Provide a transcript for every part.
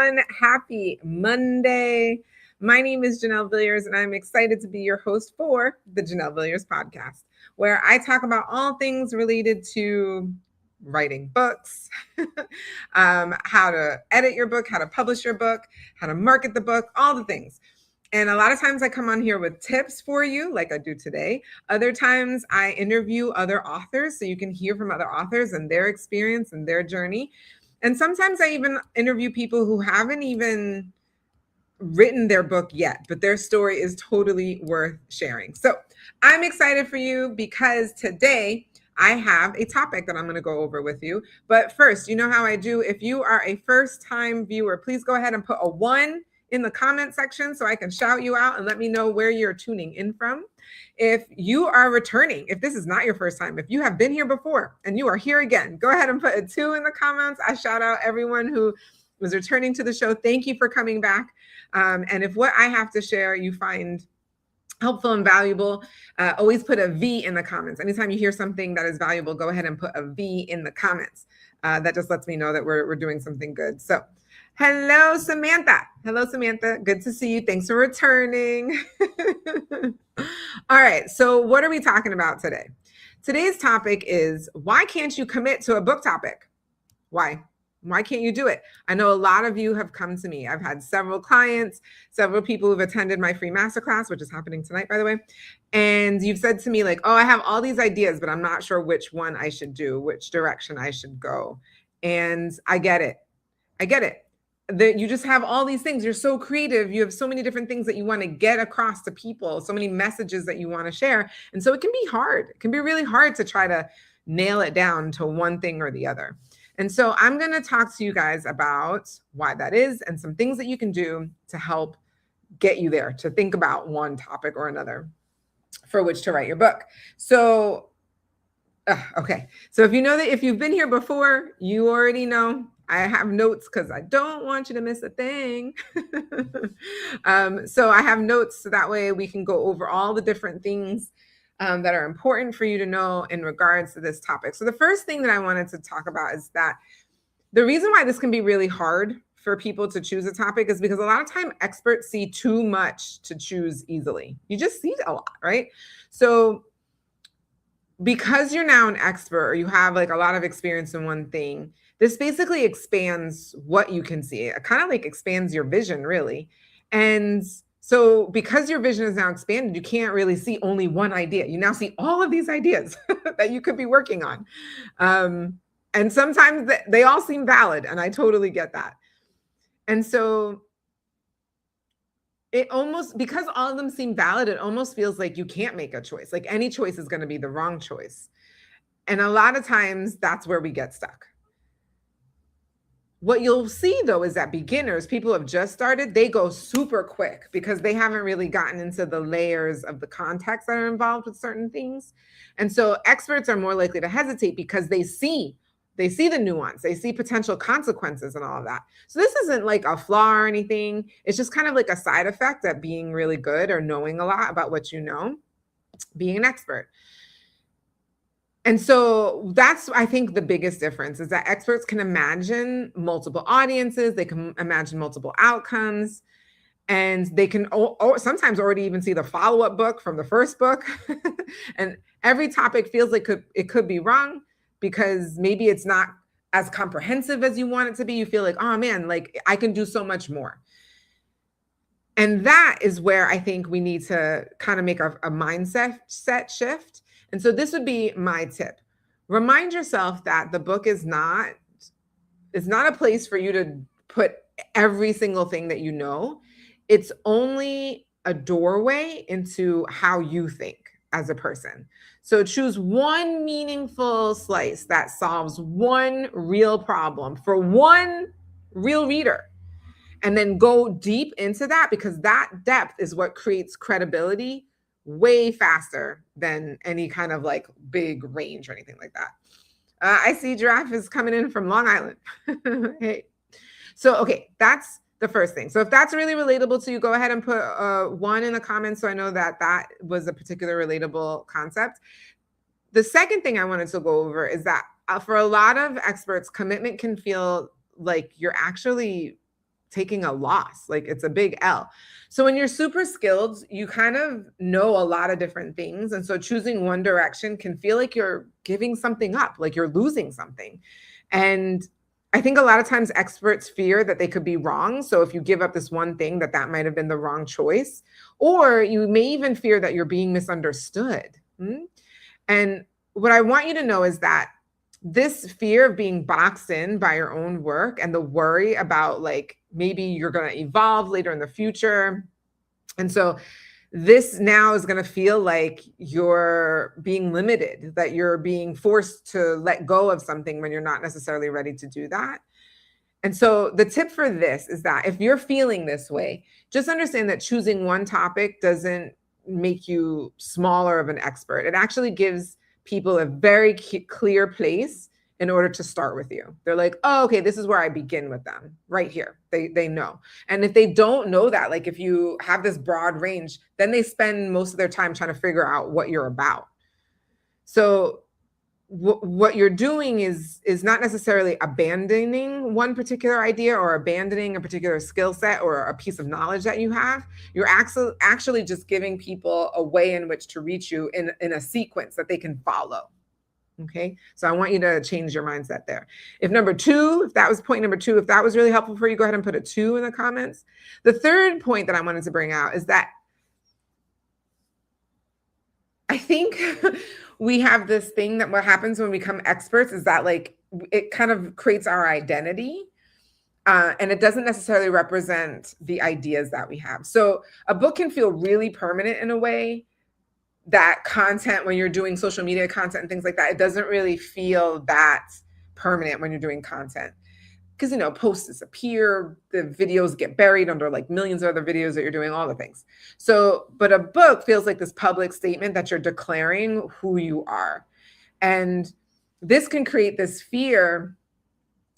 everyone. Happy Monday. My name is Janelle Villiers, and I'm excited to be your host for the Janelle Villiers Podcast, where I talk about all things related to writing books, how to edit your book, how to publish your book, how to market the book, all the things. And a lot of times I come on here with tips for you, like I do today. Other times I interview other authors so you can hear from other authors and their experience and their journey. And sometimes I even interview people who haven't even written their book yet, but their story is totally worth sharing. So I'm excited for you because today I have a topic that I'm going to go over with you. But first, you know how I do. If you are a first-time viewer, please go ahead and put a 1 in the comment section so I can shout you out and let me know where you're tuning in from. If you are returning, if this is not your first time, if you have been here before and you are here again, go ahead and put a 2 in the comments. I shout out everyone who was returning to the show. Thank you for coming back. And if what I have to share you find helpful and valuable, always put a V in the comments. Anytime you hear something that is valuable, go ahead and put a V in the comments. That just lets me know that we're doing something good. So hello, Samantha. Hello, Samantha. Good to see you. Thanks for returning. All right. So what are we talking about today? Today's topic is, why can't you commit to a book topic? Why? Why can't you do it? I know a lot of you have come to me. I've had several clients, several people who've attended my free masterclass, which is happening tonight, by the way. And you've said to me like, oh, I have all these ideas, but I'm not sure which one I should do, which direction I should go. And I get it. I get it. You just have all these things. You're so creative. You have so many different things that you want to get across to people, so many messages that you want to share. And so it can be hard. It can be really hard to try to nail it down to one thing or the other. And so I'm going to talk to you guys about why that is and some things that you can do to help get you there, to think about one topic or another for which to write your book. So, okay. So if you know that if you've been here before, you already know I have notes because I don't want you to miss a thing. So I have notes so that way we can go over all the different things that are important for you to know in regards to this topic. So the first thing that I wanted to talk about is that the reason why this can be really hard for people to choose a topic is because a lot of time experts see too much to choose easily. You just see a lot, right? So because you're now an expert or you have like a lot of experience in one thing, this basically expands what you can see. It kind of like expands your vision, really. And so because your vision is now expanded, you can't really see only one idea. You now see all of these ideas that you could be working on. And sometimes they all seem valid, and I totally get that. And so it almost, because all of them seem valid, it almost feels like you can't make a choice. Like any choice is going to be the wrong choice. And a lot of times that's where we get stuck. What you'll see, though, is that beginners, people who have just started, they go super quick because they haven't really gotten into the layers of the context that are involved with certain things. And so experts are more likely to hesitate because they see the nuance, they see potential consequences and all of that. So this isn't like a flaw or anything. It's just kind of like a side effect of being really good or knowing a lot about what you know, being an expert. And so that's, I think, the biggest difference is that experts can imagine multiple audiences. They can imagine multiple outcomes, and they can sometimes already even see the follow-up book from the first book. And every topic feels like it could be wrong because maybe it's not as comprehensive as you want it to be. You feel like, oh man, like I can do so much more. And that is where I think we need to kind of make a mindset shift. And so this would be my tip. Remind yourself that the book is not a place for you to put every single thing that you know. It's only a doorway into how you think as a person. So choose one meaningful slice that solves one real problem for one real reader. And then go deep into that, because that depth is what creates credibility way faster than any kind of like big range or anything like that. I see Giraffe is coming in from Long Island. Hey. So, okay, that's the first thing. So if that's really relatable to you, go ahead and put 1 in the comments so I know that that was a particular relatable concept. The second thing I wanted to go over is that for a lot of experts, commitment can feel like you're actually taking a loss. Like it's a big L. So when you're super skilled, you kind of know a lot of different things. And so choosing one direction can feel like you're giving something up, like you're losing something. And I think a lot of times experts fear that they could be wrong. So if you give up this one thing, that might have been the wrong choice, or you may even fear that you're being misunderstood. And what I want you to know is that this fear of being boxed in by your own work and the worry about like maybe you're going to evolve later in the future. And so this now is going to feel like you're being limited, that you're being forced to let go of something when you're not necessarily ready to do that. And so the tip for this is that if you're feeling this way, just understand that choosing one topic doesn't make you smaller of an expert. It actually gives people a very clear place in order to start with you. They're like, oh, okay, this is where I begin with them right here. They know. And if they don't know that, like if you have this broad range, then they spend most of their time trying to figure out what you're about. So what you're doing is not necessarily abandoning one particular idea or abandoning a particular skill set or a piece of knowledge that you have. You're actually just giving people a way in which to reach you in a sequence that they can follow. Okay. So I want you to change your mindset there. If that was point number 2, if that was really helpful for you, go ahead and put a 2 in the comments. The third point that I wanted to bring out is that I think we have this thing that what happens when we become experts is that like it kind of creates our identity. And it doesn't necessarily represent the ideas that we have. So a book can feel really permanent in a way that content, when you're doing social media content and things like that, it doesn't really feel that permanent when you're doing content. Because, posts disappear, the videos get buried under like millions of other videos that you're doing, all the things. So, but a book feels like this public statement that you're declaring who you are. And this can create this fear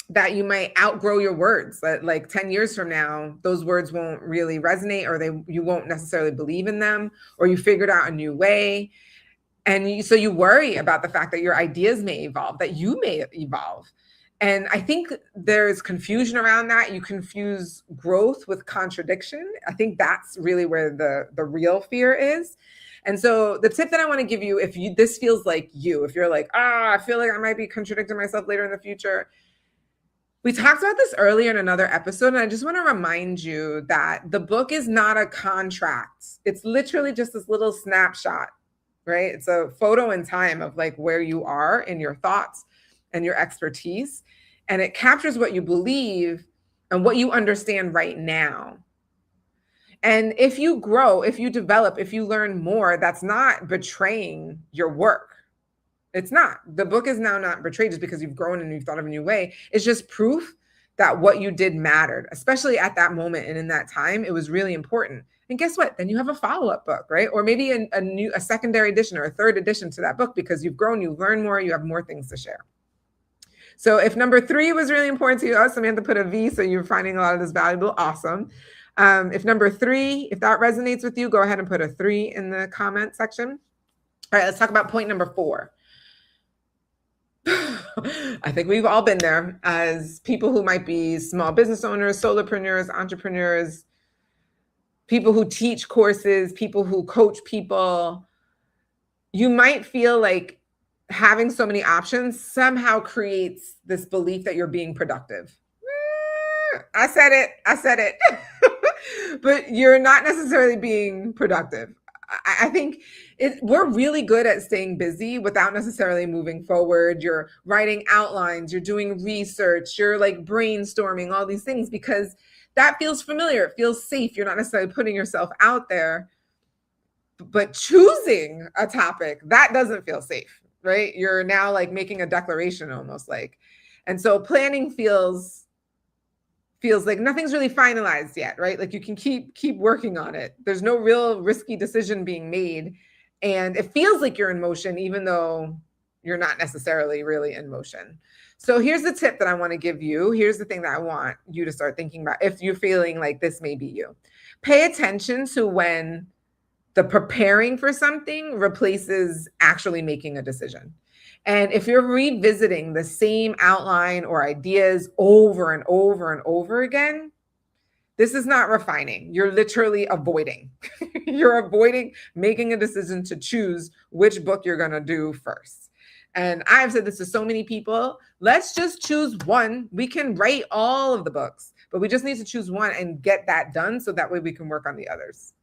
that you might outgrow your words, that like 10 years from now, those words won't really resonate, or you won't necessarily believe in them, or you figured out a new way. And so you worry about the fact that your ideas may evolve, that you may evolve. And I think there's confusion around that. You confuse growth with contradiction. I think that's really where the real fear is. And so the tip that I want to give you, this feels like if you're like, I feel like I might be contradicting myself later in the future. We talked about this earlier in another episode, and I just want to remind you that the book is not a contract. It's literally just this little snapshot, right? It's a photo in time of like where you are in your thoughts and your expertise. And it captures what you believe and what you understand right now. And if you grow, if you develop, if you learn more, that's not betraying your work. It's not. The book is now not betrayed just because you've grown and you've thought of a new way. It's just proof that what you did mattered, especially at that moment and in that time. It was really important. And guess what? Then you have a follow-up book, right? Or maybe a secondary edition or a third edition to that book, because you've grown, you've learned more, you have more things to share. So if number 3 was really important to you, Samantha put a V, so you're finding a lot of this valuable. Awesome. If number 3, if that resonates with you, go ahead and put a 3 in the comment section. All right, let's talk about point number 4. I think we've all been there as people who might be small business owners, solopreneurs, entrepreneurs, people who teach courses, people who coach people. You might feel like having so many options somehow creates this belief that you're being productive. I said it. But you're not necessarily being productive. I think we're really good at staying busy without necessarily moving forward. You're writing outlines, you're doing research, you're like brainstorming, all these things, because that feels familiar. It feels safe. You're not necessarily putting yourself out there, but choosing a topic, that doesn't feel safe, right? You're now like making a declaration almost like. And so planning feels like nothing's really finalized yet, right? Like you can keep working on it. There's no real risky decision being made. And it feels like you're in motion, even though you're not necessarily really in motion. So here's the tip that I want to give you. Here's the thing that I want you to start thinking about if you're feeling like this may be you. Pay attention to when the preparing for something replaces actually making a decision. And if you're revisiting the same outline or ideas over and over and over again, This is not refining. You're literally avoiding. You're avoiding making a decision to choose which book you're going to do first. And I've said this to so many people. Let's just choose one. We can write all of the books, but we just need to choose one and get that done so that way we can work on the others.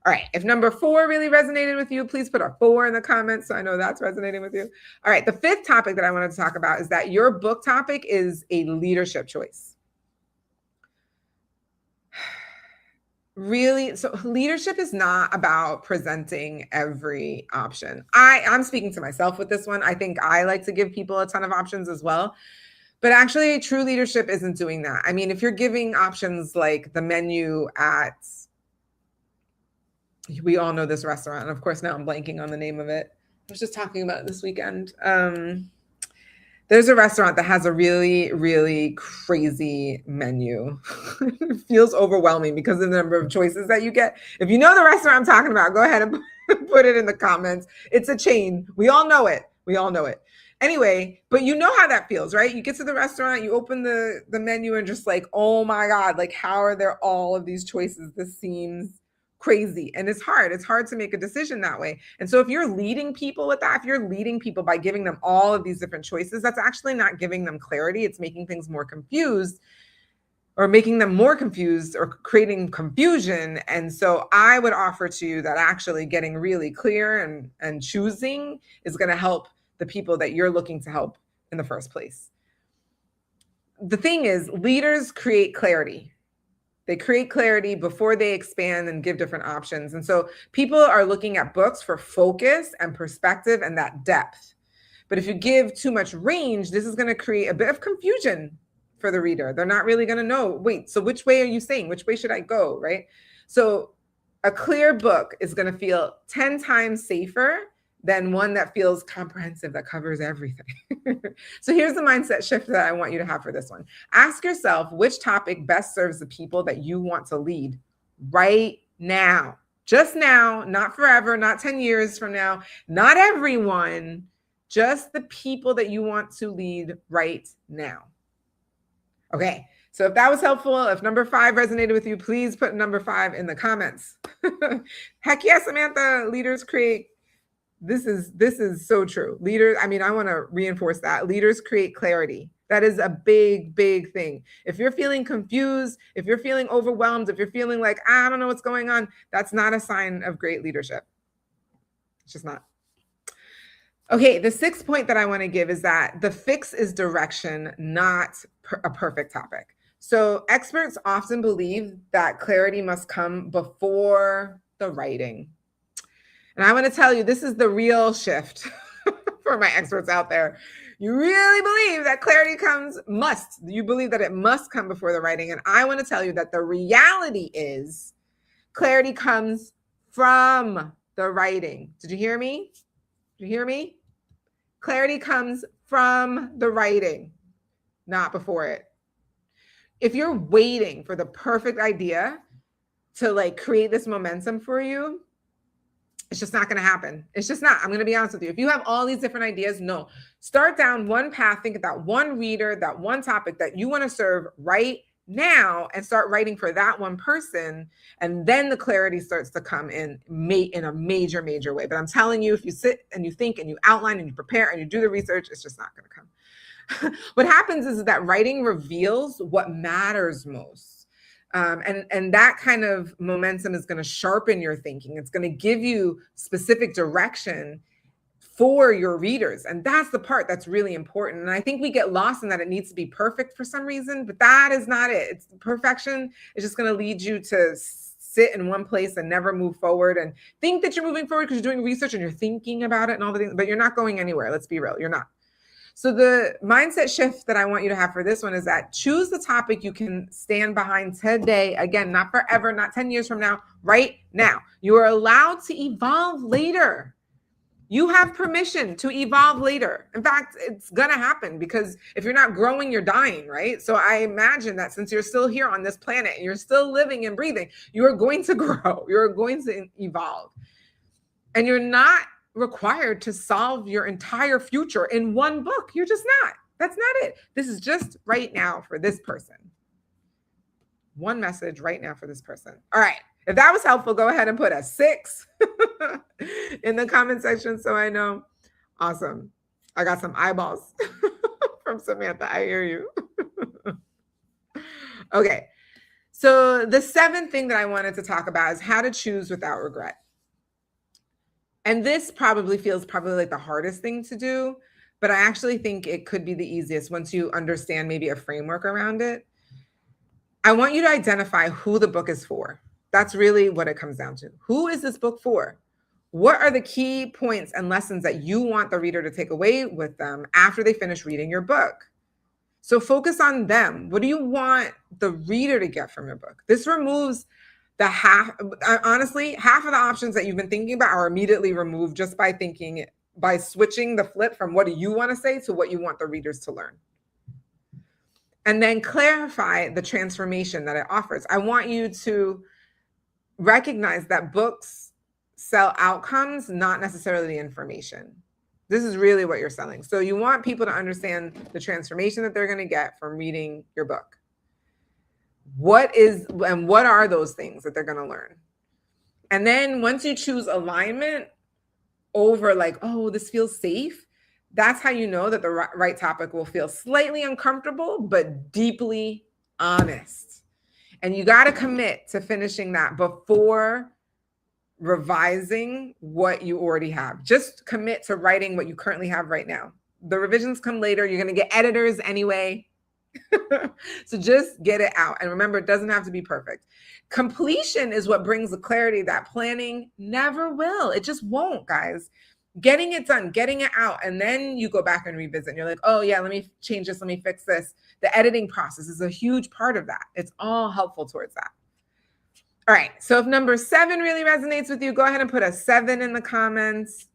All right. If number 4 really resonated with you, please put a 4 in the comments so I know that's resonating with you. All right. The 5th topic that I wanted to talk about is that your book topic is a leadership choice. Really, so leadership is not about presenting every option. I'm speaking to myself with this one. I think I like to give people a ton of options as well. But actually, true leadership isn't doing that. I mean, if you're giving options like the menu at, we all know this restaurant, and of course now I'm blanking on the name of it. I was just talking about it this weekend. There's a restaurant that has a really, really crazy menu. It feels overwhelming because of the number of choices that you get. If you know the restaurant I'm talking about, go ahead and put it in the comments. It's a chain. We all know it. We all know it. Anyway, but you know how that feels, right? You get to the restaurant, you open the menu and just like, oh my God, like how are there all of these choices? This seems crazy. And it's hard. It's hard to make a decision that way. And so if you're leading people with that, if you're leading people by giving them all of these different choices, that's actually not giving them clarity. It's making things more confused or making them more confused or creating confusion. And so I would offer to you that actually getting really clear and choosing is going to help the people that you're looking to help in the first place. The thing is, leaders create clarity. They create clarity before they expand and give different options. And so people are looking at books for focus and perspective and that depth. But if you give too much range, this is going to create a bit of confusion for the reader. They're not really going to know, wait, so which way are you saying? Which way should I go, right? So a clear book is going to feel 10 times safer than one that feels comprehensive, that covers everything. So here's the mindset shift that I want you to have for this one. Ask yourself which topic best serves the people that you want to lead right now. Just now, not forever, not 10 years from now, not everyone, just the people that you want to lead right now. Okay, so if that was helpful, if number 5 resonated with you, please put number 5 in the comments. Heck yes, Samantha, leaders create. This is so true. Leaders, I mean, I want to reinforce that. Leaders create clarity. That is a big, big thing. If you're feeling confused, if you're feeling overwhelmed, if you're feeling like, I don't know what's going on, that's not a sign of great leadership. It's just not. Okay, the 6th point that I want to give is that the fix is direction, not a perfect topic. So experts often believe that clarity must come before the writing. And I want to tell you, this is the real shift for my experts out there. You really believe that clarity you believe that it must come before the writing. And I want to tell you that the reality is clarity comes from the writing. Did you hear me? Did you hear me? Clarity comes from the writing, not before it. If you're waiting for the perfect idea to like create this momentum for you, it's just not going to happen. It's just not. I'm going to be honest with you. If you have all these different ideas, no. Start down one path. Think of that one reader, that one topic that you want to serve right now and start writing for that one person. And then the clarity starts to come in a major, major way. But I'm telling you, if you sit and you think and you outline and you prepare and you do the research, it's just not going to come. What happens is that writing reveals what matters most. And that kind of momentum is going to sharpen your thinking. It's going to give you specific direction for your readers. And that's the part that's really important. And I think we get lost in that it needs to be perfect for some reason, but that is not it. It's perfection is just going to lead you to sit in one place and never move forward and think that you're moving forward because you're doing research and you're thinking about it and all the things, but you're not going anywhere. Let's be real. You're not. So the mindset shift that I want you to have for this one is that choose the topic you can stand behind today. Again, not forever, not 10 years from now, right now. You are allowed to evolve later. You have permission to evolve later. In fact, it's going to happen because if you're not growing, you're dying, right? So I imagine that since you're still here on this planet and you're still living and breathing, you are going to grow. You're going to evolve. And you're not required to solve your entire future in one book. You're just not. That's not it. This is just right now for this person. one message right now for this person. All right. If that was helpful, go ahead and put a 6 in the comment section so I know. Awesome. I got some eyeballs from Samantha. I hear you. Okay. So the 7th thing that I wanted to talk about is how to choose without regret. And this probably feels like the hardest thing to do, but I actually think it could be the easiest once you understand maybe a framework around it. I want you to identify who the book is for. That's really what it comes down to. Who is this book for? What are the key points and lessons that you want the reader to take away with them after they finish reading your book? So focus on them. What do you want the reader to get from your book? This removes honestly, half of the options that you've been thinking about are immediately removed just by switching the flip from what do you want to say to what you want the readers to learn. And then clarify the transformation that it offers. I want you to recognize that books sell outcomes, not necessarily the information. This is really what you're selling. So you want people to understand the transformation that they're going to get from reading your book. What are those things that they're going to learn? And then once you choose alignment over like, oh, this feels safe, that's how you know that the right topic will feel slightly uncomfortable, but deeply honest. And you got to commit to finishing that before revising what you already have. Just commit to writing what you currently have right now. The revisions come later. You're going to get editors anyway. So just get it out. And remember, it doesn't have to be perfect. Completion is what brings the clarity that planning never will. It just won't, guys. Getting it done, getting it out, and then you go back and revisit. And you're like, oh yeah, let me change this. Let me fix this. The editing process is a huge part of that. It's all helpful towards that. All right. So if number 7 really resonates with you, go ahead and put a 7 in the comments.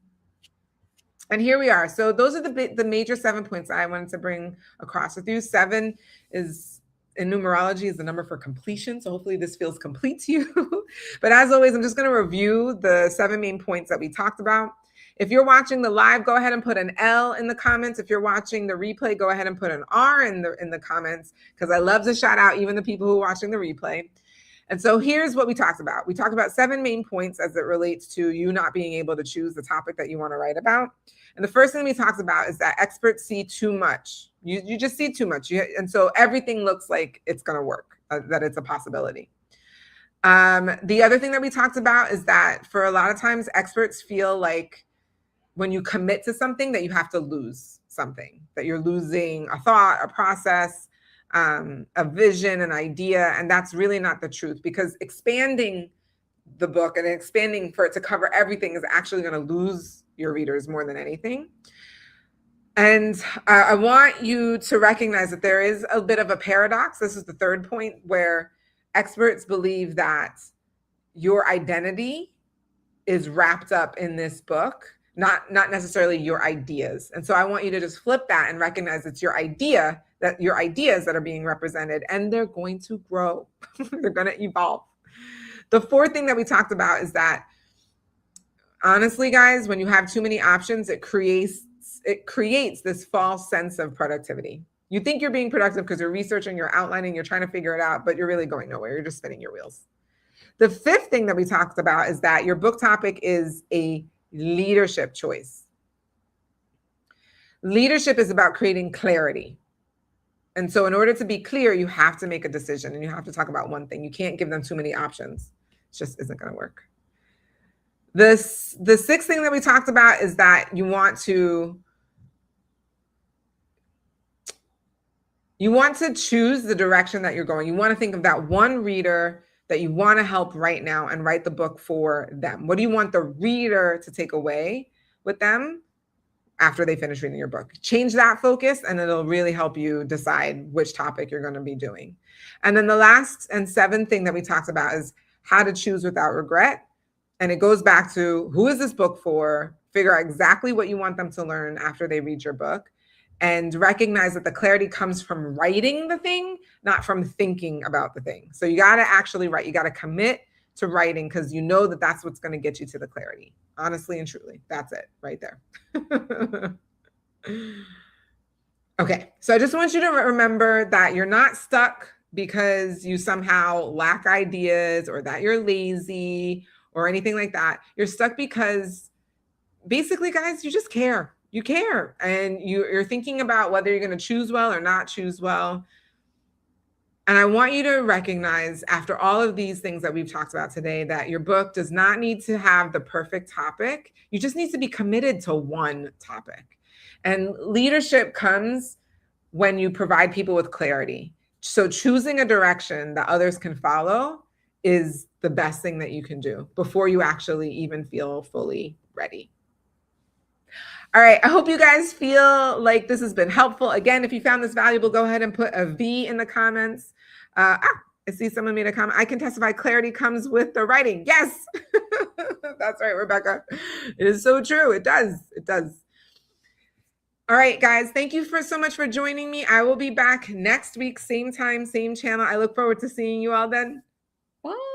And here we are. So those are the major 7 points I wanted to bring across with you. 7 is, in numerology, is the number for completion. So hopefully this feels complete to you. But as always, I'm just going to review the 7 main points that we talked about. If you're watching the live, go ahead and put an L in the comments. If you're watching the replay, go ahead and put an R in the comments, because I love to shout out even the people who are watching the replay. And so here's what we talked about. We talked about 7 main points as it relates to you not being able to choose the topic that you want to write about. And the first thing we talked about is that experts see too much. You just see too much. And so everything looks like it's going to work, that it's a possibility. The other thing that we talked about is that for a lot of times, experts feel like when you commit to something that you have to lose something, that you're losing a thought, a process, a vision, an idea. And that's really not the truth, because expanding the book and expanding for it to cover everything is actually going to lose your readers more than anything. And I want you to recognize that there is a bit of a paradox. This is the 3rd point, where experts believe that your identity is wrapped up in this book, not necessarily your ideas. And so I want you to just flip that and recognize it's your ideas that are being represented, and they're going to grow. They're going to evolve. The 4th thing that we talked about is that, honestly, guys, when you have too many options, it creates this false sense of productivity. You think you're being productive because you're researching, you're outlining, you're trying to figure it out, but you're really going nowhere. You're just spinning your wheels. The 5th thing that we talked about is that your book topic is a leadership choice. Leadership is about creating clarity. And so in order to be clear, you have to make a decision, and you have to talk about one thing. You can't give them too many options. It just isn't going to work. The 6th thing that we talked about is that you want to choose the direction that you're going. You want to think of that one reader that you want to help right now and write the book for them. What do you want the reader to take away with them after they finish reading your book? Change that focus, and it'll really help you decide which topic you're going to be doing. And then the last and 7th thing that we talked about is how to choose without regret. And it goes back to, who is this book for? Figure out exactly what you want them to learn after they read your book, and recognize that the clarity comes from writing the thing, not from thinking about the thing. So you got to actually write. You got to commit to writing, because you know that that's what's going to get you to the clarity. Honestly and truly, that's it right there. Okay, so I just want you to remember that you're not stuck because you somehow lack ideas or that you're lazy or anything like that. You're stuck because basically, guys, you just care. You care. And you're thinking about whether you're going to choose well or not choose well. And I want you to recognize, after all of these things that we've talked about today, that your book does not need to have the perfect topic. You just need to be committed to one topic. And leadership comes when you provide people with clarity. So choosing a direction that others can follow is the best thing that you can do before you actually even feel fully ready. All right. I hope you guys feel like this has been helpful. Again, if you found this valuable, go ahead and put a V in the comments. I see someone made a comment. I can testify clarity comes with the writing. Yes. That's right, Rebecca. It is so true. It does. It does. All right, guys. Thank you so much for joining me. I will be back next week, same time, same channel. I look forward to seeing you all then. Bye.